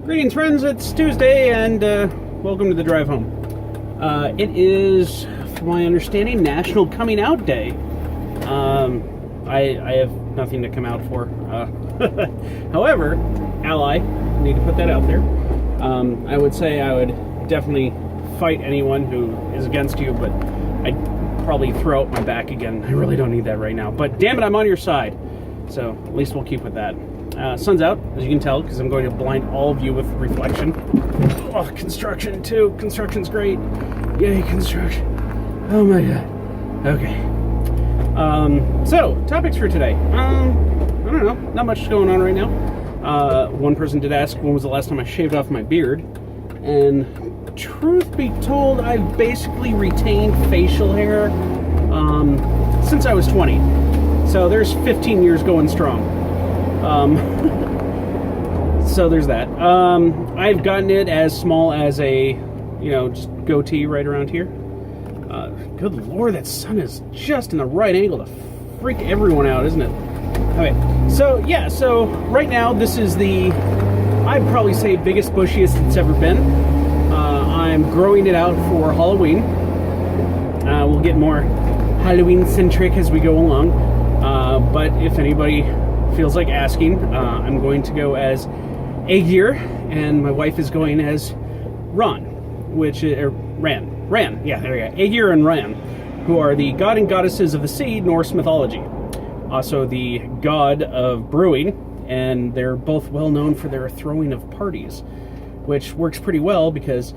Greetings, friends. It's Tuesday, and welcome to the drive home. It is, from my understanding, National Coming Out Day. I have nothing to come out for. However, ally, need to put that out there. I would say I would definitely fight anyone who is against you, but I'd probably throw out my back again. I really don't need that right now. But damn it, I'm on your side. So at least we'll keep with that. Sun's out, as you can tell, because I'm going to blind all of you with reflection. Oh, construction too. Construction's great. Yay, construction. Oh my god. Okay. So, topics for today. I don't know. Not much going on right now. One person did ask when was the last time I shaved off my beard. And truth be told, I've basically retained facial hair since I was 20. So there's 15 years going strong. So there's that. I've gotten it as small as a, just goatee right around here. Good lord, that sun is just in the right angle to freak everyone out, isn't it? Okay, so right now this is the, I'd probably say, biggest, bushiest it's ever been. I'm growing it out for Halloween. We'll get more Halloween-centric as we go along. But if anybody feels like asking, I'm going to go as Aegir, and my wife is going as Ran, Ran, yeah, there we go. Aegir and Ran, who are the god and goddesses of the sea, Norse mythology. Also the god of brewing, and they're both well known for their throwing of parties, which works pretty well because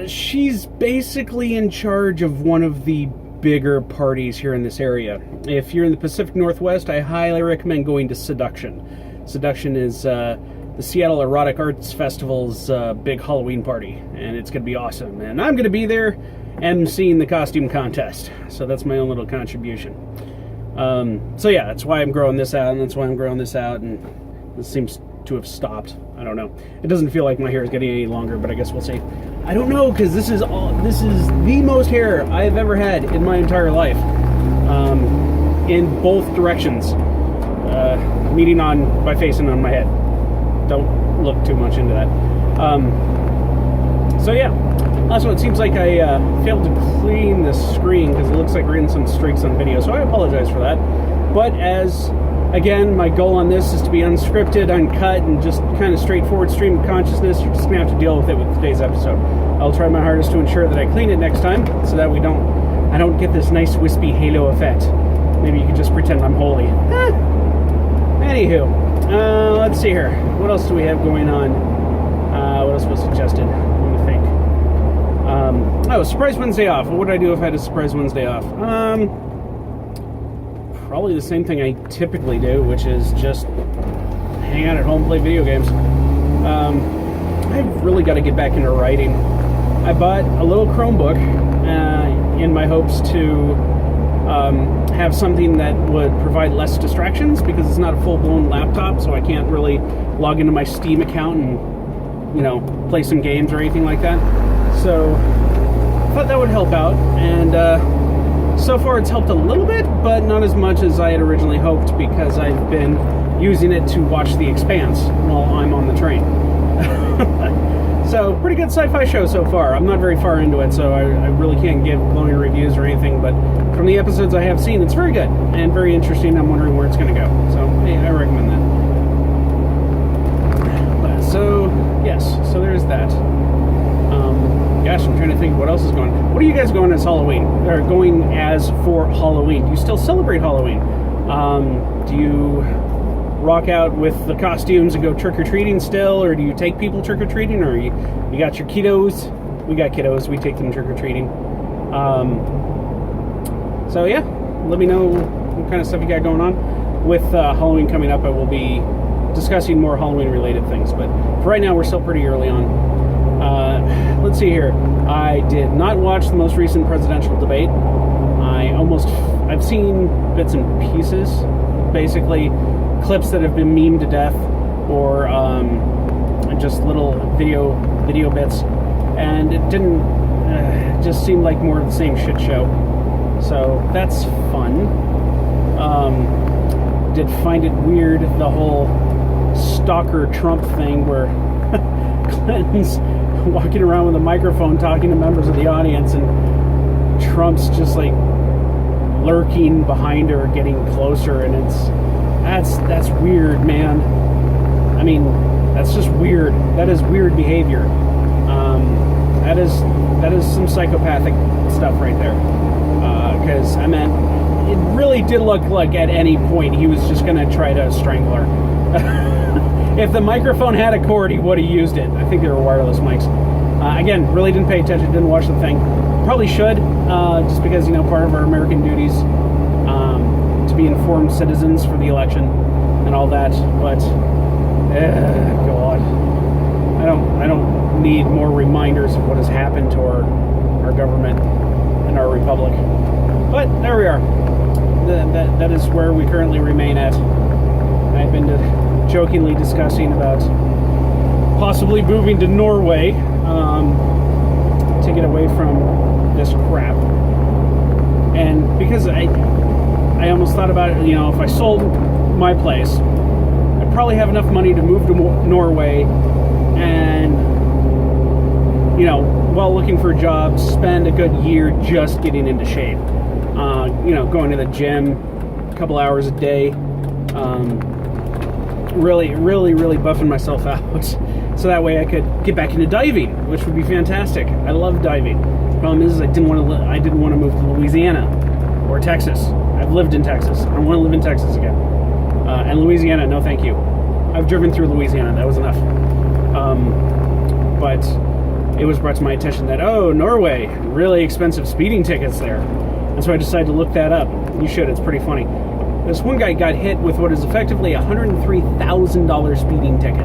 she's basically in charge of one of the bigger parties here in this area. If you're in the Pacific Northwest, I highly recommend going to Seduction. Seduction is the Seattle Erotic Arts Festival's big Halloween party, and it's going to be awesome. And I'm going to be there emceeing the costume contest, so that's my own little contribution. So yeah, that's why I'm growing this out, and this seems to have stopped. I don't know. It doesn't feel like my hair is getting any longer, but I guess we'll see. I don't know, because this is the most hair I've ever had in my entire life, in both directions, meeting on my face and on my head. Don't look too much into that. So yeah, last one. It seems like I failed to clean the screen because it looks like we're in some streaks on video, so I apologize for that. But again, my goal on this is to be unscripted, uncut, and just kind of straightforward stream of consciousness. You're just going to have to deal with it with today's episode. I'll try my hardest to ensure that I clean it next time so that I don't get this nice wispy halo effect. Maybe you can just pretend I'm holy. Anywho, let's see here. What else do we have going on? What else was suggested? Let me think. Surprise Wednesday off. What would I do if I had a surprise Wednesday off? Probably the same thing I typically do, which is just hang out at home, play video games. I've really got to get back into writing. I bought a little Chromebook in my hopes to have something that would provide less distractions, because it's not a full-blown laptop, so I can't really log into my Steam account and, play some games or anything like that. So I thought that would help out, and so far it's helped a little bit, but not as much as I had originally hoped, because I've been using it to watch The Expanse while I'm on the train. So, pretty good sci-fi show so far. I'm not very far into it, so I really can't give glowing reviews or anything, but from the episodes I have seen, it's very good and very interesting. I'm wondering where it's going to go. So, hey, I recommend that. So there's that. Gosh, I'm trying to think what else is going on. What are you guys going as Halloween? Or going as for Halloween? Do you still celebrate Halloween? Do you rock out with the costumes and go trick-or-treating still, or do you take people trick-or-treating, or you got your kiddos? We got kiddos. We take them trick-or-treating. So yeah, let me know what kind of stuff you got going on. With Halloween coming up, I will be discussing more Halloween-related things, but for right now, we're still pretty early on. Let's see here. I did not watch the most recent presidential debate. I've seen bits and pieces, basically clips that have been memed to death, or just little video bits, and it didn't just seem like more of the same shit show. So that's fun. Did find it weird, the whole stalker Trump thing where Clinton's walking around with a microphone talking to members of the audience, and Trump's just like lurking behind her, getting closer, and that's weird, man. I mean, that's just weird. That is weird behavior. That is some psychopathic stuff right there. Because I mean, it really did look like at any point he was just going to try to strangle her. If the microphone had a cord, he would have used it. I think they were wireless mics. Again, really didn't pay attention, didn't watch the thing. Probably should, just because, part of our American duties to be informed citizens for the election and all that. But, God, I don't need more reminders of what has happened to our government and our republic. But there we are. That is where we currently remain at. I've been jokingly discussing about possibly moving to Norway to get away from this crap. And because I almost thought about it, if I sold my place, I'd probably have enough money to move to Norway and, while looking for a job, spend a good year just getting into shape. Going to the gym a couple hours a day, really buffing myself out, so that way I could get back into diving, which would be fantastic. I love diving. Problem is, I didn't want to move to Louisiana or Texas. I've lived in Texas. I don't want to live in Texas again. And Louisiana, no, thank you. I've driven through Louisiana. That was enough. But it was brought to my attention that Norway, really expensive speeding tickets there. And so I decided to look that up. You should, it's pretty funny. This one guy got hit with what is effectively a $103,000 speeding ticket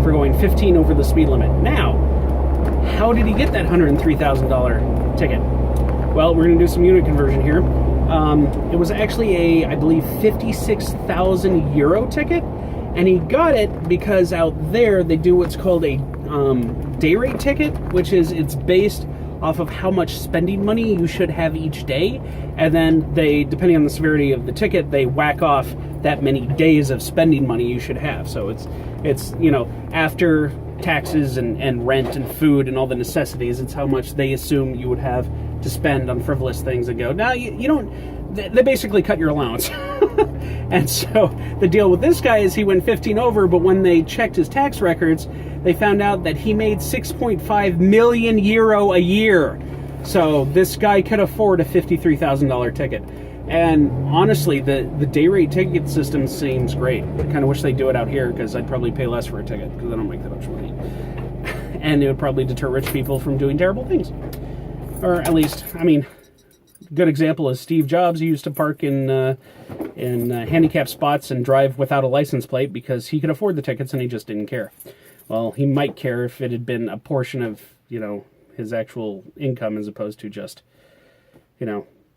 for going 15 over the speed limit. Now, how did he get that $103,000 ticket? Well, we're going to do some unit conversion here. It was actually I believe, 56,000 euro ticket, and he got it because out there they do what's called a day rate ticket, which is it's based off of how much spending money you should have each day, and then they, depending on the severity of the ticket, they whack off that many days of spending money you should have. So it's after taxes and rent and food and all the necessities, it's how much they assume you would have to spend on frivolous things and go. Now you don't. They basically cut your allowance. And so the deal with this guy is he went 15 over, but when they checked his tax records, they found out that he made 6.5 million euro a year. So this guy could afford a $53,000 ticket. And honestly, the day rate ticket system seems great. I kind of wish they'd do it out here, because I'd probably pay less for a ticket, because I don't make that much money. And it would probably deter rich people from doing terrible things. Or at least, good example is Steve Jobs. He used to park in handicapped spots and drive without a license plate because he could afford the tickets and he just didn't care. Well, he might care if it had been a portion of, his actual income as opposed to just,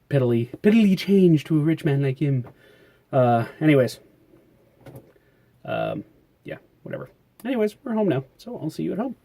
piddly change to a rich man like him. Anyways. Yeah, whatever. Anyways, we're home now, so I'll see you at home.